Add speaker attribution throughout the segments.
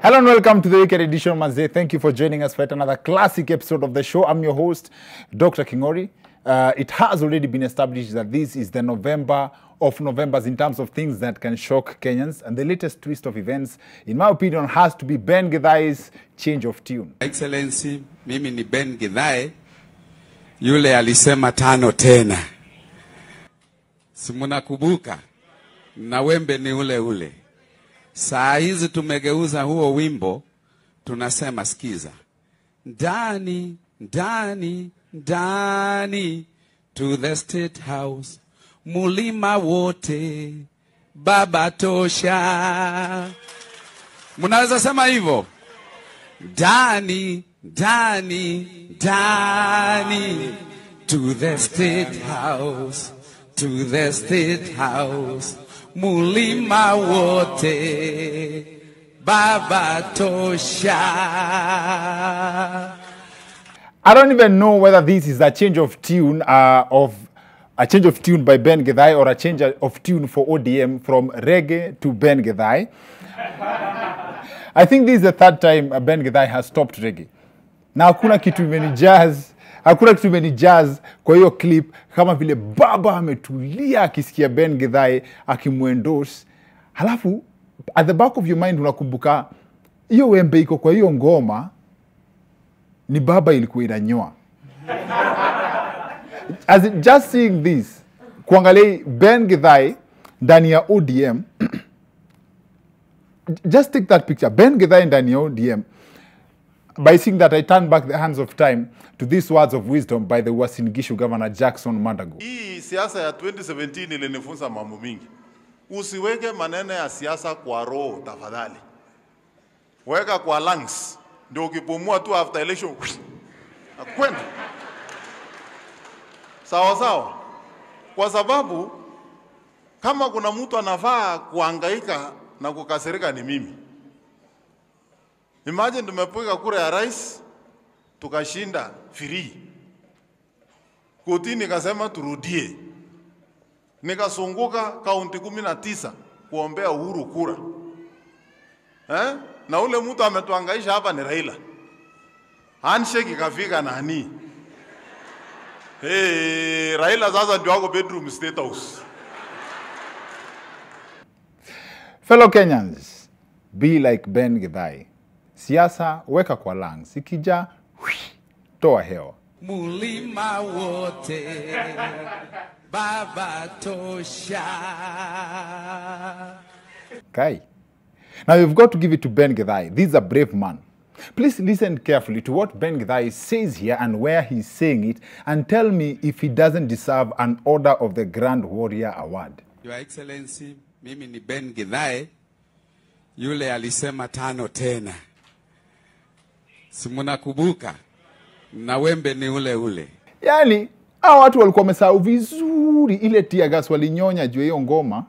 Speaker 1: Hello and welcome to the weekend edition of Mazee. Thank you for joining us for yet another classic episode of the show. I'm your host, Dr. Kingori. It has already been established that this is the November of Novembers in terms of things that can shock Kenyans. And the latest twist of events, in my opinion, has to be Ben Githai's change of tune.
Speaker 2: Excellency, mimi ni Ben Githai, yule alisema tano tena. Simunakumbuka, na wembe ni ule ule. Saa hizi tumegeuza huo wimbo, tunasema sikiza. Ndani, ndani, ndani, to the State House, mulima wote, baba tosha. Munaweza sema hivyo? Ndani, ndani, ndani, to the State House, to the State House. Mulima wote, baba tosha.
Speaker 1: I don't even know whether this is a change of tune by Ben Githai or a change of tune for ODM from reggae to Ben Githai. I think this is the third time Ben Githai has stopped reggae. Na hakuna kitu imeni jazz kwa hiyo clip kama vile baba ametulia akisikia Ben Githai akimuendorse. Halafu at the back of your mind unakumbuka hiyo wembe iko kwa hiyo ngoma ni baba ilikuwa inanyoa. Just seeing this, kuangalia Ben Githai ndani ya ODM, just take that picture. Ben Githai ndani ya ODM, by seeing that, I turn back the hands of time to these words of wisdom by the Uasin Gishu Governor Jackson Mandago.
Speaker 3: Hii siasa ya 2017 ilinifunza mambo mingi. Usiweke maneno ya siasa kwa roho tafadhali. Weka kwa lungs. Ndio ukipumua tu after election. Akwenda. Sawa sawa. Kwa sababu kama kuna mtu anafaa kuhangaika na kukasirika ni mimi. Imagine tumepiga kura ya rais tukashinda free. Kotini nikasema turudie. Nikasunguka kaunti 19 kuombea Uhuru kura. Na ule mtu ametuhangaisha hapa ni Raila. Handshake ikafika nani? Raila sasa ndio wako bedroom State House.
Speaker 1: Fellow Kenyans, be like Ben Githai. Siasa weka kwa lungs. Ikija, toa hewa.
Speaker 2: Mulima wote, baba tosha.
Speaker 1: Okay. Now you've got to give it to Ben Githai. This is a brave man. Please listen carefully to what Ben Githai says here and where he's saying it, and tell me if he doesn't deserve an Order of the Grand Warrior Award.
Speaker 2: Your Excellency, mimi ni Ben Githai, yule alisema tano tena. Simunakumbuka, na wembe ni ule ule.
Speaker 1: Yani, hao watu walikuwa wamesahau vizuri ile tear gas walinyonya juu hiyo ngoma.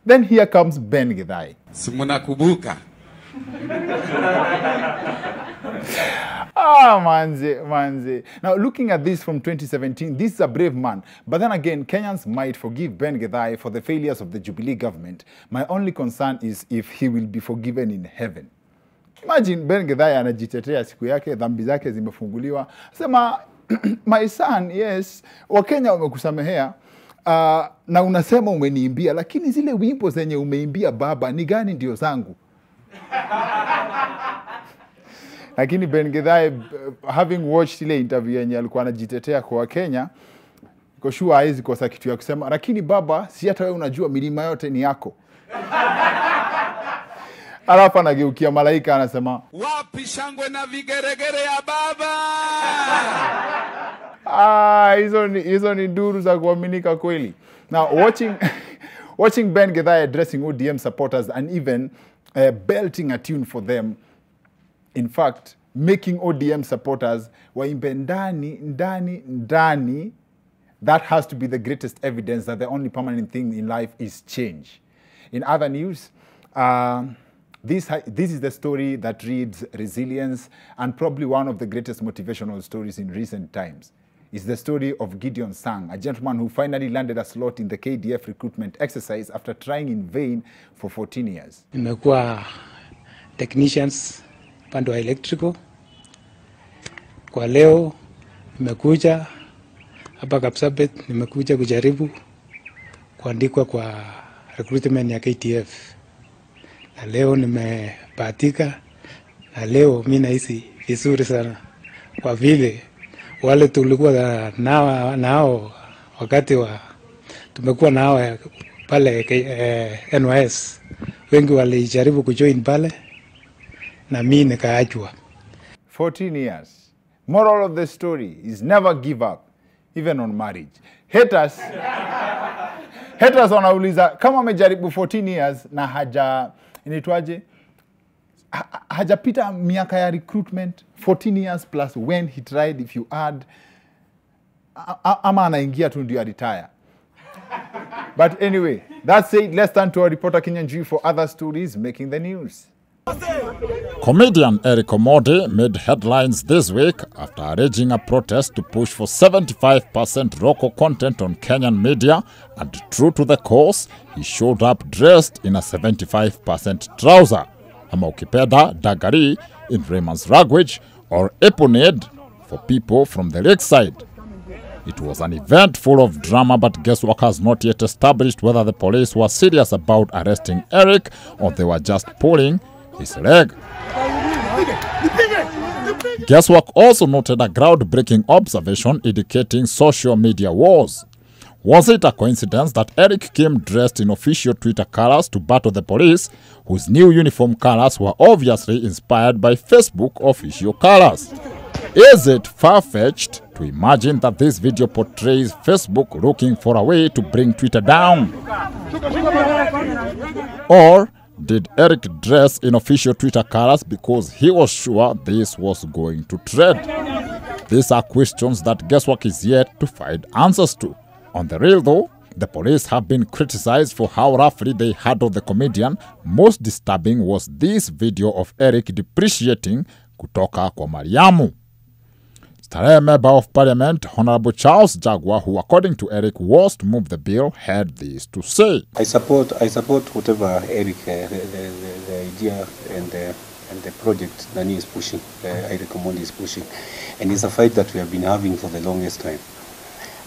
Speaker 1: Then here comes Ben Githai.
Speaker 2: Simunakumbuka.
Speaker 1: Manze. Now, looking at this from 2017, this is a brave man. But then again, Kenyans might forgive Ben Githai for the failures of the Jubilee government. My only concern is if he will be forgiven in heaven. Imagine Ben Githai anajitetea siku yake, dhambi zake zimefunguliwa. Sema, my son, yes, Wakenya wamekusamehea. Na unasema umeniimbia, lakini zile wimbo zenye umeimbia baba, ni gani ndio zangu? Lakini Ben Githai, having watched ile interview yenye alikuwa anajitetea kwa Kenya, kwa sure haizi kosa kitu ya kusema, lakini baba, si hata wewe unajua milima yote ni yako. Alafu anageukia malaika anasema,
Speaker 2: wapi shangwe na vigeregere ya baba?
Speaker 1: hizo ni duru za kuaminika kweli. Now, watching Ben Githai addressing ODM supporters and even belting a tune for them, in fact, making ODM supporters waimbe ndani, that has to be the greatest evidence that the only permanent thing in life is change. In other news, this is the story that reads resilience, and probably one of the greatest motivational stories in recent times. Is the story of Gideon Sang, a gentleman who finally landed a slot in the KDF recruitment exercise after trying in vain for 14 years.
Speaker 4: Nimekuwa technicians pande wa electrical. Kwa leo nimekuja hapa Kapsabet, nimekuja kujaribu kuandikwa kwa recruitment ya KTF. Na leo nimebahatika, na leo mimi nahisi vizuri sana kwa vile wale tulikuwa nao wakati wa tumekuwa nao pale NYS, wengi walijaribu kujoin pale na mimi nikaachwa.
Speaker 1: 14 years. Moral of the story is never give up, even on marriage. Haters wanauliza kama amejaribu 14 years na inaitwaje, hajapita miaka ya recruitment 14 years plus when he tried, if you add, ama anaingia tu ndio retire. But anyway, that's it. Let's turn to our reporter Kenyan Njui for other stories making the news.
Speaker 5: Comedian Eric Omondi made headlines this week after arranging a protest to push for 75% local content on Kenyan media, and true to the cause, he showed up dressed in a 75% trouser, ama ukipenda dagari in Raymond's language, or eponade for people from the lakeside. It was an event full of drama, but guesswork has not yet established whether the police were serious about arresting Eric or they were just pulling his leg. Guesswork also noted a groundbreaking observation indicating social media wars. Was it a coincidence that Eric came dressed in official Twitter colors to battle the police, whose new uniform colors were obviously inspired by Facebook official colors? Is it far-fetched to imagine that this video portrays Facebook looking for a way to bring Twitter down? Or did Eric dress in official Twitter colors because he was sure this was going to trend? These are questions that Guesswork is yet to find answers to. On the real though, the police have been criticized for how roughly they handled the comedian. Most disturbing was this video of Eric depreciating kutoka kwa Mariamu. Starehe Member of Parliament Honorable Charles Jagwa, who according to Eric was to move the bill, had this to say.
Speaker 6: I support whatever Eric, the idea and the project Nani is pushing, Eric Omondi is pushing, and it's a fight that we have been having for the longest time.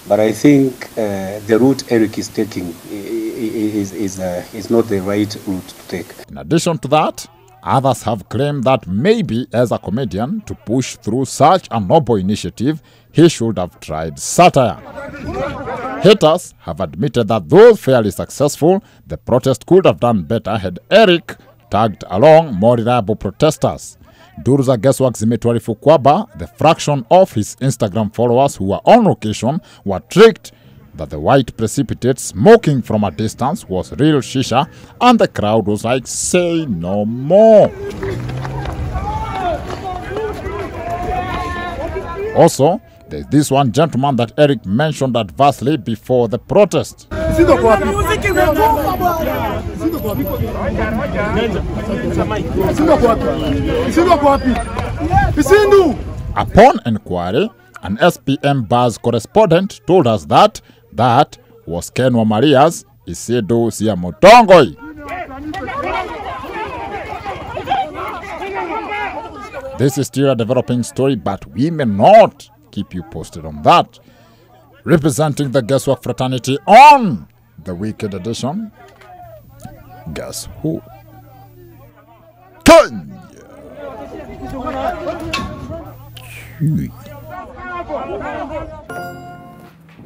Speaker 6: But I think the route Eric is taking is not the right route to take.
Speaker 5: In addition to that, others have claimed that maybe as a comedian, to push through such a noble initiative, he should have tried satire. Haters have admitted that though fairly successful, the protest could have done better had Eric tagged along more reliable protesters. Duru za Guesswork zimetuarifu kwamba the fraction of his Instagram followers who were on location were tricked that the white precipitate smoking from a distance was real shisha, and the crowd was like, say no more. Also, there's this one gentleman that Eric mentioned adversely before the protest. Upon inquiry, an SPM Buzz correspondent told us that that was Ken Wamaria's Isidro Siamotongoi. This is still a developing story, but we may not keep you posted on that. Representing the Guesswork fraternity on the Wicked Edition, guess who? Kenya!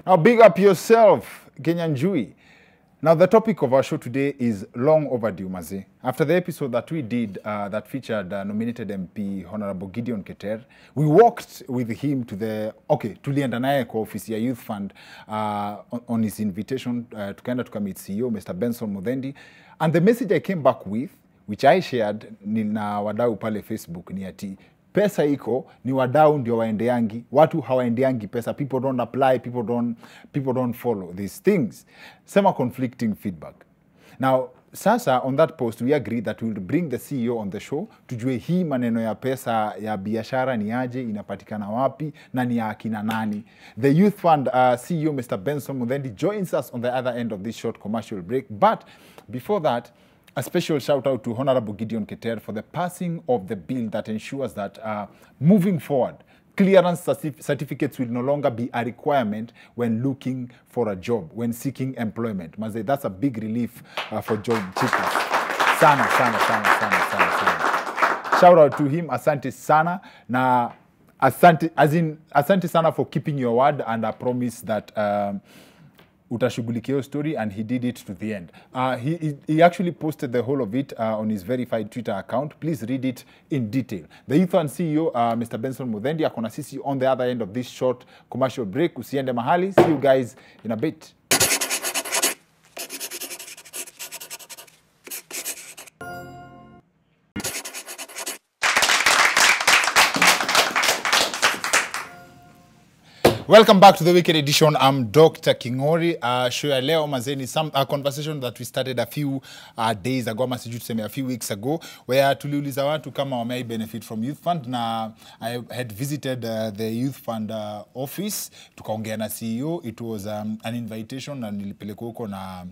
Speaker 1: Now big up yourself, Kenyan Njui. Now the topic of our show today is long overdue, Mazi. After the episode that we did that featured nominated MP Honorable Gideon Keter, we walked with him to the, tulienda naye kwa ofisi ya Youth Fund on his invitation, tukaenda tukamit CEO, Mr. Benson Muthendi. And the message I came back with, which I shared na wadau pale Facebook, ni ati, pesa iko, ni wadau ndio waendeangi, watu hawaendeangi pesa, people don't apply, people don't follow these things. Sema conflicting feedback. Now, sasa on that post, we agreed that we will bring the CEO on the show, tujue hii maneno ya pesa ya biashara ni aje, inapatikana wapi, na ni ya akina nani. The Youth Fund CEO, Mr. Benson Muthendi, joins us on the other end of this short commercial break. But before that, a special shout out to Honorable Gideon Keter for the passing of the bill that ensures that moving forward, clearance certificates will no longer be a requirement when looking for a job, when seeking employment. Maze, that's a big relief for job seekers. Sana. Shout out to him, asante sana. Na asante sana for keeping your word, and I promise that utashughulikia your story, and he did it to the end. He actually posted the whole of it on his verified Twitter account. Please read it in detail. The Youth Fund CEO, Mr. Benson Muthendi, akona sisi on the other end of this short commercial break. Usiende mahali. See you guys in a bit. Welcome back to the Weekend Edition. I'm Dr. Kingori. Show ya leo mazeni, a conversation that we started a few days ago, ama siju tuseme a few weeks ago, where tuliuliza watu kama wamei benefit from Youth Fund, na I had visited the Youth Fund office, tukaongea na CEO. It was an invitation, na nilipeleka huko na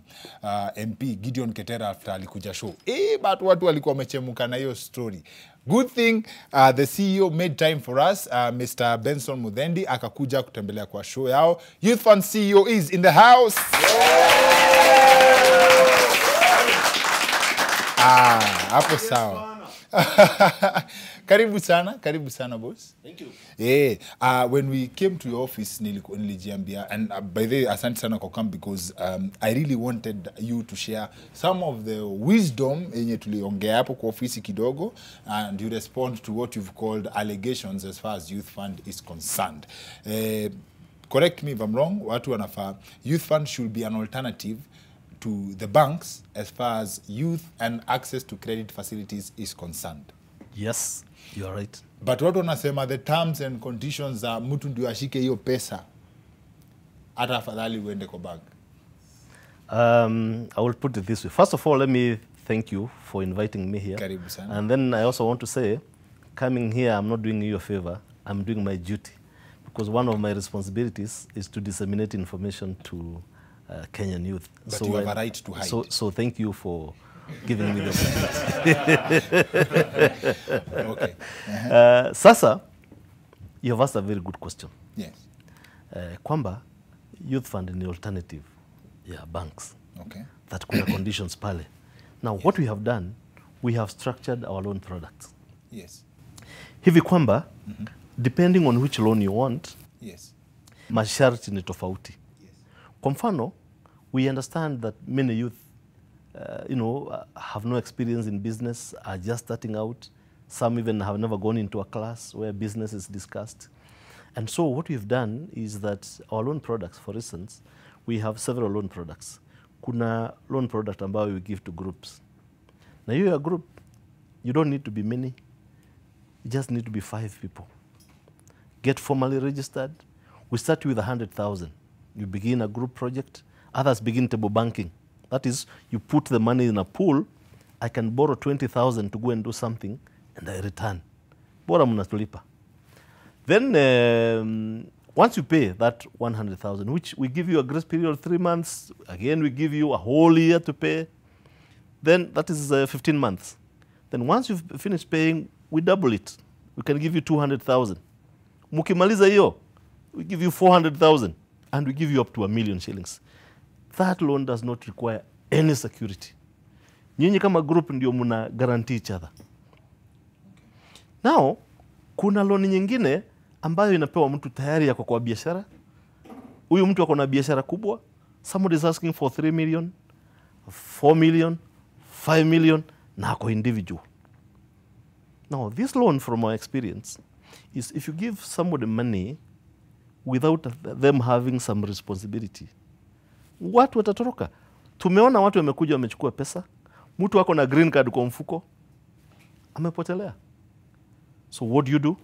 Speaker 1: MP Gideon Ketera after alikuja show. But watu walikuwa wamechemuka na hiyo story. Good thing the CEO made time for us, Mr. Benson Muthendi, akakuja kutembelea kwa show yao. Youth Fund CEO is in the house. Hapo sawa. Karibu sana boss. Thank you. When we came to your office nilijiambia, and by the way asante sana kwa come, because I really wanted you to share some of the wisdom yenye tuliongea hapo kwa ofisi kidogo, and you respond to what you've called allegations as far as Youth Fund is concerned. Correct me if I'm wrong, watu wanafaa Youth Fund should be an alternative to the banks as far as youth and access to credit facilities is concerned.
Speaker 7: Yes, you are right.
Speaker 1: But watu wanasema the terms and conditions za mtu ndio ashike hiyo pesa, hata afadhali uende kwa bank.
Speaker 7: I will put it this way. First of all, let me thank you for inviting me here.
Speaker 1: Karibu sana.
Speaker 7: And then I also want to say, coming here, I'm not doing you a favor. I'm doing my duty. Because one of my responsibilities is to disseminate information to Kenyan youth.
Speaker 1: But
Speaker 7: so
Speaker 1: you have a right to hide.
Speaker 7: So thank you for giving me the opportunity.
Speaker 1: Okay.
Speaker 7: Sasa, you have asked a very good question.
Speaker 1: Yes.
Speaker 7: Kwamba Youth Fund ni alternative, banks.
Speaker 1: Okay.
Speaker 7: That kuna conditions pale. Now, what we have done, we have structured our loan products.
Speaker 1: Yes.
Speaker 7: Hivi kwamba, depending on which loan you want,
Speaker 1: yes,
Speaker 7: masharti ni tofauti.
Speaker 1: Yes.
Speaker 7: Kwa mfano, we understand that many youth have no experience in business, are just starting out. Some even have never gone into a class where business is discussed. And so what we've done is that our loan products, for instance, we have several loan products. Kuna loan product ambayo we give to groups. Now you're a group, you don't need to be many. You just need to be 5 people. Get formally registered. We start with 100,000. You begin a group project. Others begin table banking. That is, you put the money in a pool. I can borrow 20,000 to go and do something, and I return. Bora mnatulipa. Then, once you pay that 100,000, which we give you a grace period of 3 months, again we give you a whole year to pay, then that is 15 months. Then once you've finished paying, we double it. We can give you 200,000. Mukimaliza hiyo, we give you 400,000, and we give you up to 1 million shillings. That loan does not require any security. Nyinyi kama group ndio muna guarantee each other. Now, kuna loan nyingine ambayo inapewa mtu tayari yako kwa biashara. Huyu mtu ako na biashara kubwa. Somebody is asking for 3 million, 4 million, 5 million, na ako individual. Now, this loan from our experience is if you give somebody money without them having some responsibility, watu watatoroka. Tumeona watu wamekuja wamechukua pesa, mtu wako na green card kwa mfuko, amepotelea. So what do you do?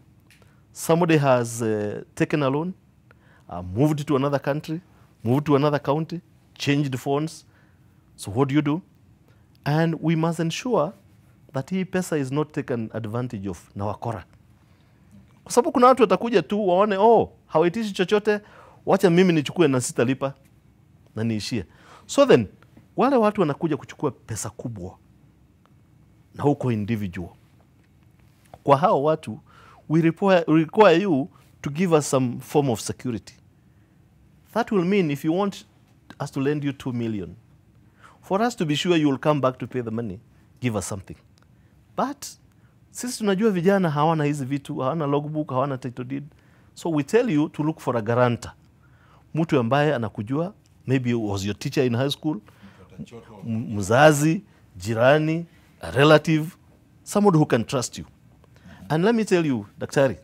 Speaker 7: Somebody has taken a loan, moved to another country, moved to another county, changed phones. So what do you do? And we must ensure that hii pesa is not taken advantage of na wakora. Kwa sababu kuna watu watakuja tu waone, hawaitishi chochote, wacha mimi nichukue na sitalipa na niishie. So then, wale watu wanakuja kuchukua pesa kubwa, na huko individual. Kwa hao watu, we require you to give us some form of security. That will mean if you want us to lend you 2 million, for us to be sure you will come back to pay the money, give us something. But sisi tunajua vijana hawana hizi vitu, hawana logbook, hawana title deed. So we tell you to look for a guarantor. Mtu ambaye anakujua, maybe was your teacher in high school, mzazi, jirani, a relative, somebody who can trust you. And let me tell you, Daktari,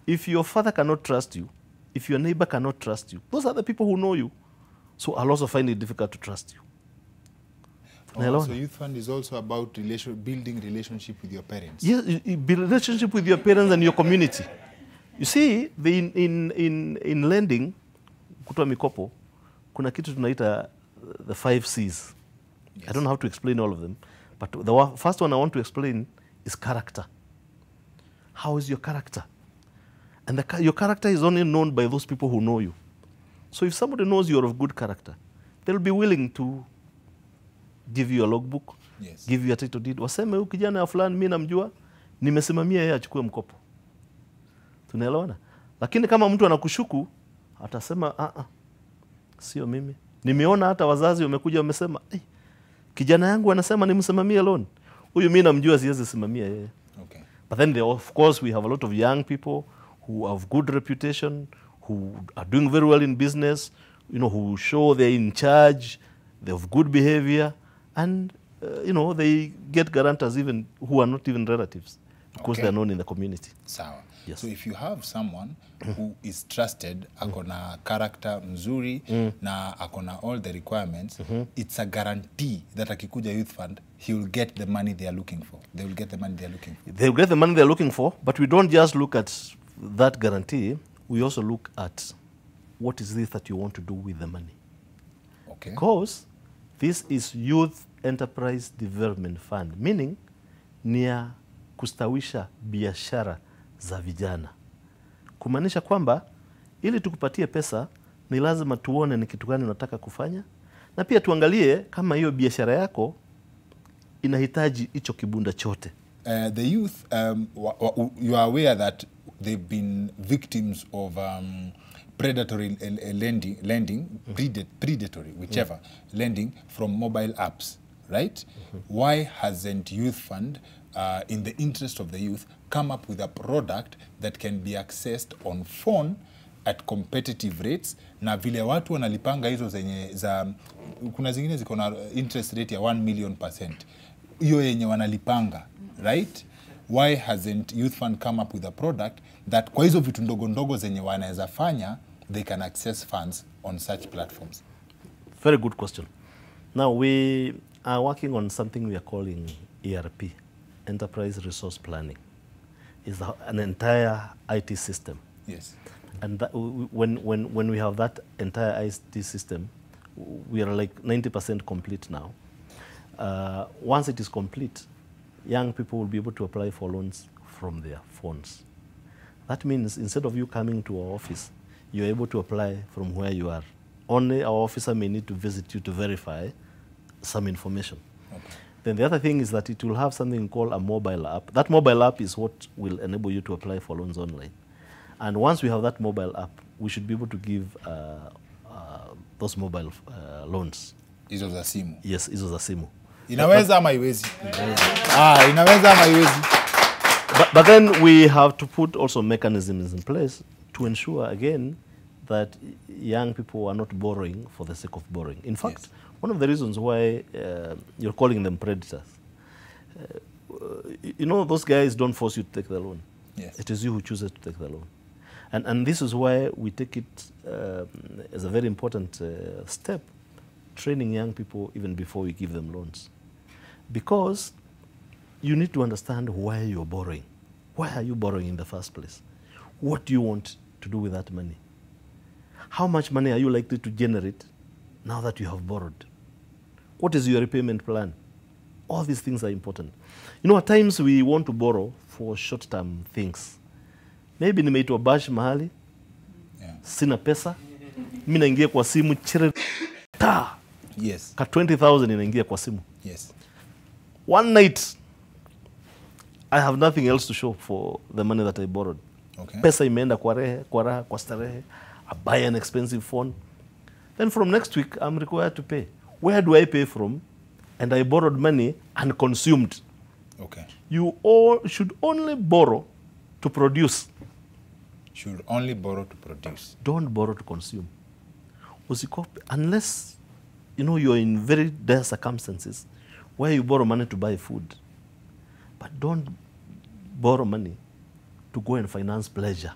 Speaker 7: if your father cannot trust you, if your neighbor cannot trust you, those are the people who know you. So I'll also find it difficult to trust you.
Speaker 1: So Youth Fund is also about building relationship with your parents.
Speaker 7: Yes, build relationship with your parents and your community. You see, in lending, kutoa mikopo, kuna kitu tunaita the 5 C's. Yes. I don't know how to explain all of them, but the first one I want to explain is character. How is your character? And your character is only known by those people who know you. So if somebody knows you're of good character, they'll be willing to give you a logbook,
Speaker 1: yes,
Speaker 7: give you a title deed. Waseme huyu kijana ya fulani mimi namjua, nimesimamia yeye achukue mkopo. Tunaelewana? Lakini kama mtu anakushuku, atasema sio mimi. Nimeona hata wazazi wamekuja wamesema, kijana yangu anasema nimsimamie loan. Huyu mimi namjua siwezi simamia yeye.
Speaker 1: Okay.
Speaker 7: But then of course we have a lot of young people who have good reputation, who are doing very well in business, who show they're in charge, they have good behavior, and they get guarantors even who are not even relatives because they're known in the community.
Speaker 1: Sawa.
Speaker 7: Yes.
Speaker 1: So if you have someone who is trusted, akona character mzuri, na akona all the requirements, it's a guarantee that akikuja Youth Fund, he will get the money they are looking for. They will get the money they are looking for.
Speaker 7: They will get the money they're looking for, but we don't just look at that guarantee. We also look at what is this that you want to do with the money.
Speaker 1: Okay.
Speaker 7: Because this is Youth Enterprise Development Fund, meaning ni ya kustawisha biashara za vijana. Kumaanisha kwamba ili tukupatie pesa ni lazima tuone ni kitu gani unataka kufanya, na pia tuangalie kama hiyo biashara yako inahitaji hicho kibunda chote.
Speaker 1: The youth, you are aware that they've been victims of predatory lending, predatory, whichever, lending from mobile apps, right? Why hasn't Youth Fund, in the interest of the youth, come up with a product that can be accessed on phone at competitive rates, na vile watu wanalipanga hizo zenye kuna zingine ziko na interest rate ya 1 million%, hiyo yenye wanalipanga, right? Why hasn't Youth Fund come up with a product that kwa hizo vitu ndogo ndogo zenye wanaweza fanya, they can access funds on such platforms?
Speaker 7: Very good question. Now we are working on something we are calling ERP, Enterprise Resource Planning. It's an entire IT system.
Speaker 1: Yes.
Speaker 7: And that, when we have that entire IT system, we are like 90% complete now. Once it is complete, young people will be able to apply for loans from their phones. That means instead of you coming to our office, you're able to apply from where you are. Only our officer may need to visit you to verify some information. Okay. Then the other thing is that it will have something called a mobile app. That mobile app is what will enable you to apply for loans online. And once we have that mobile app, we should be able to give those mobile loans.
Speaker 1: Hizo za simu.
Speaker 7: Yes, hizo za simu.
Speaker 1: Inaweza ama iwezi? Inaweza ama iwezi?
Speaker 7: But then we have to put also mechanisms in place to ensure again that young people are not borrowing for the sake of borrowing. In fact, yes, one of the reasons why you're calling them predators, those guys don't force you to take the loan.
Speaker 1: Yes.
Speaker 7: It is you who chooses to take the loan. And this is why we take it as a very important step, training young people even before we give them loans. Because you need to understand why you're borrowing. Why are you borrowing in the first place? What do you want to do with that money? How much money are you likely to generate now that you have borrowed? What is your repayment plan? All these things are important. At times we want to borrow for short-term things. Maybe nimeitwa bash mahali, sina pesa, mimi naingia kwa simu
Speaker 1: Yes.
Speaker 7: Ka 20,000 inaingia kwa simu.
Speaker 1: Yes.
Speaker 7: One night I have nothing else to show for the money that I borrowed.
Speaker 1: Okay.
Speaker 7: Pesa imeenda kwa rehe, kwa raha, kwa starehe. I buy an expensive phone. Then from next week, I'm required to pay. Where do I pay from? And I borrowed money and consumed.
Speaker 1: Okay.
Speaker 7: You all should only borrow to produce.
Speaker 1: Should only borrow to produce.
Speaker 7: Don't borrow to consume. Usikope, unless you're in very dire circumstances where you borrow money to buy food. But don't borrow money to go and finance pleasure.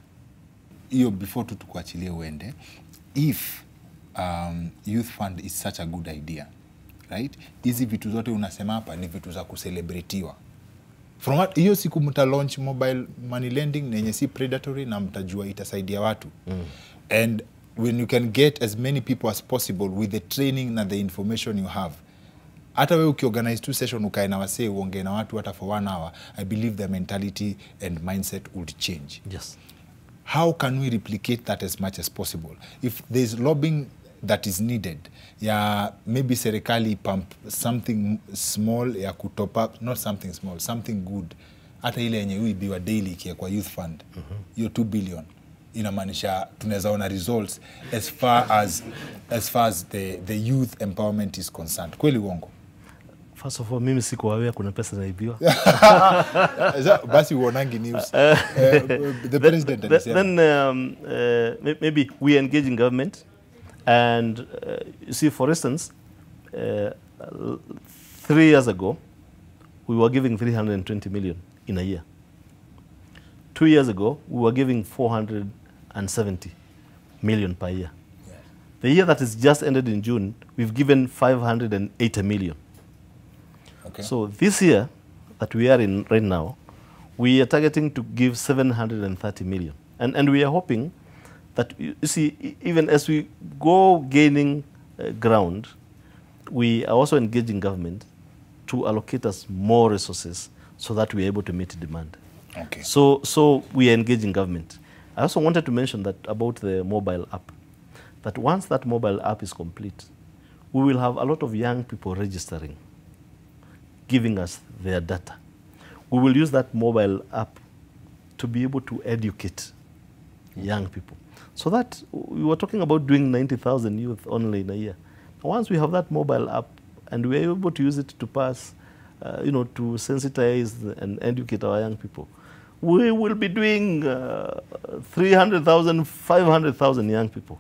Speaker 1: Hiyo before tu tukuachilie uende, if youth fund is such a good idea, right? Hizi vitu zote unasema hapa ni vitu za kucelebratiwa. From what hiyo siku mta launch mobile money lending nenye si predatory na mtajua itasaidia watu. And when you can get as many people as possible with the training na the information you have, hata wewe ukiorganize 2 session ukae na wasee uongee na watu hata for 1 hour, I believe their mentality and mindset would change.
Speaker 7: Yes.
Speaker 1: How can we replicate that as much as possible? If there's lobbying that is needed, ya maybe serikali pump something small ya kutop up, not something small, something good. Hata ile yenye uibiwa daily kia kwa youth fund, hiyo 2 billion, inamaanisha tunaweza ona results as far as the youth empowerment is concerned. Kweli uongo?
Speaker 7: First of all, mimi siko aware kuna pesa zaibiwa.
Speaker 1: Basi uonangi news. The president
Speaker 7: then maybe we engage in government, and you see, for instance, 3 years ago, we were giving 320 million in a year. 2 years ago, we were giving 470 million per year. The year that is just ended in June, we've given 580 million.
Speaker 1: Okay.
Speaker 7: So this year that we are in right now, we are targeting to give 730 million. And we are hoping that, you see, even as we go gaining ground, we are also engaging government to allocate us more resources so that we are able to meet demand.
Speaker 1: Okay.
Speaker 7: So we are engaging government. I also wanted to mention that about the mobile app, that once that mobile app is complete, we will have a lot of young people registering, giving us their data. We will use that mobile app to be able to educate young people. So that we were talking about doing 90,000 youth only in a year. Once we have that mobile app and we are able to use it to pass, to sensitize and educate our young people, we will be doing 300,000, 500,000 young people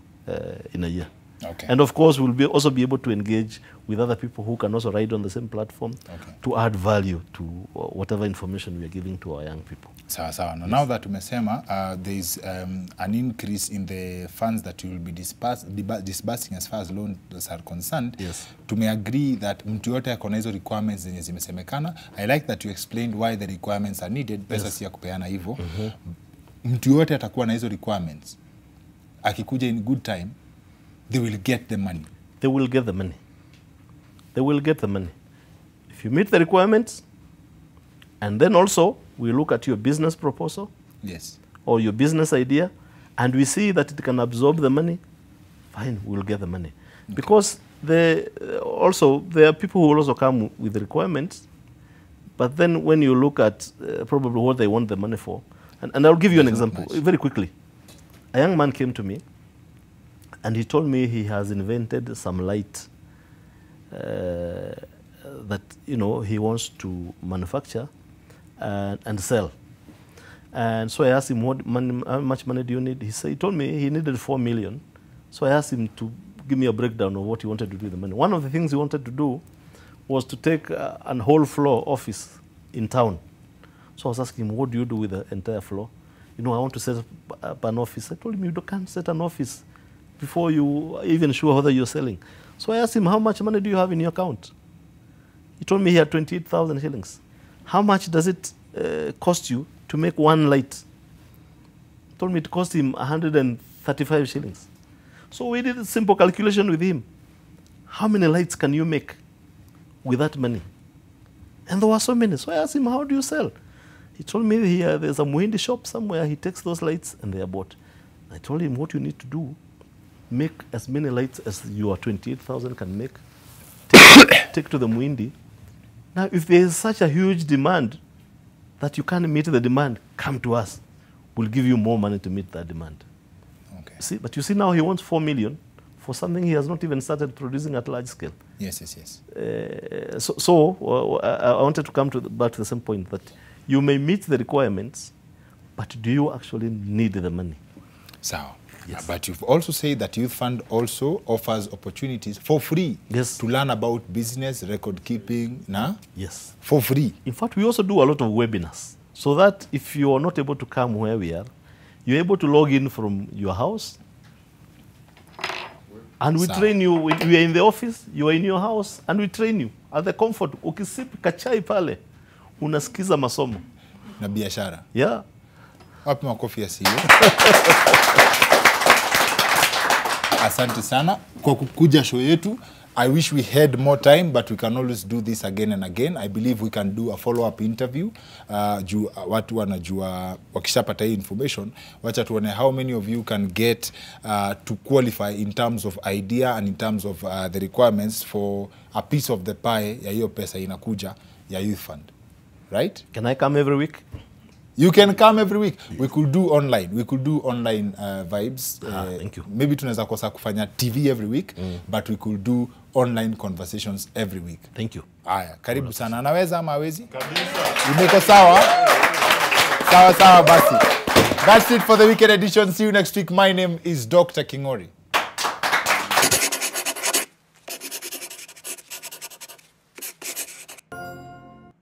Speaker 7: in a year.
Speaker 1: Okay.
Speaker 7: And of course, we'll also be able to engage with other people who can also ride on the same platform to add value to whatever information we are giving to our young people.
Speaker 1: Sawa sawa. Now that umesema, there is an increase in the funds that you will be disbursing as far as loans are concerned.
Speaker 7: Yes.
Speaker 1: Tumeagree that mtu yote akona hizo requirements zenye zimesemekana. I like that you explained why the requirements are needed. Pesa si ya kupeana hivyo. Mtu yote atakuwa na hizo requirements. Akikuja in good time, they will get the money.
Speaker 7: They will get the money. They will get the money. If you meet the requirements, and then also we look at your business proposal,
Speaker 1: Yes.
Speaker 7: or your business idea, and we see that it can absorb the money, fine, we'll get the money. Okay. Because also there are people who will also come with requirements, but then when you look at probably what they want the money for, and I'll give you an example very quickly. A young man came to me, and he told me he has invented some light that he wants to manufacture and sell. And so I asked him, how much money do you need? He told me he needed 4 million. So I asked him to give me a breakdown of what he wanted to do with the money. One of the things he wanted to do was to take a whole floor office in town. So I was asking him, what do you do with the entire floor? I want to set up an office. I told him, you can't set an office before you even sure whether you're selling. So I asked him, how much money do you have in your account? He told me he had 28,000 shillings. How much does it cost you to make one light? He told me it cost him 135 shillings. So we did a simple calculation with him. How many lights can you make with that money? And there were so many. So I asked him, how do you sell? He told me there's a Muhindi shop somewhere. He takes those lights and they are bought. I told him, what you need to do, make as many lights as your 28,000 can make. Take to the Muhindi. Now, if there is such a huge demand that you can't meet the demand, come to us. We'll give you more money to meet that demand.
Speaker 1: Okay.
Speaker 7: See, but you see now he wants 4 million for something he has not even started producing at large scale.
Speaker 1: Yes, yes, yes.
Speaker 7: I wanted to come back to the same point that you may meet the requirements, but do you actually need the money?
Speaker 1: Sawa.
Speaker 7: Yes.
Speaker 1: But you've also said that Youth Fund also offers opportunities for free
Speaker 7: Yes.
Speaker 1: to learn about business, record keeping,
Speaker 7: Yes.
Speaker 1: for free.
Speaker 7: In fact, we also do a lot of webinars, so that if you are not able to come where we are, you're able to log in from your house, and we
Speaker 1: Sawa.
Speaker 7: train you. We are in the office, you are in your house, and we train you at the comfort. Ukisipi kachai pale, unasikiza masomo.
Speaker 1: Na biashara.
Speaker 7: Yeah.
Speaker 1: Wapi makofi ya CEO? Asante sana kwa kukuja show yetu. I wish we had more time, but we can always do this again and again. I believe we can do a follow-up interview. Watu wanajua, wakishapata hii information, wacha tuone how many of you can get to qualify in terms of idea and in terms of the requirements for a piece of the pie ya hiyo pesa inakuja ya Youth Fund. Right?
Speaker 7: Can I come every week?
Speaker 1: You can come every week. We could do online. We could do online vibes.
Speaker 7: Thank you.
Speaker 1: Maybe tunaweza kosa kufanya TV every week, but we could do online conversations every week.
Speaker 7: Thank you.
Speaker 1: Aya, karibu sana. Anaweza ama hawezi? Kabisa. Umeko sawa? Sawa sawa basi. That's it for the weekend edition. See you next week. My name is Dr. Kingori.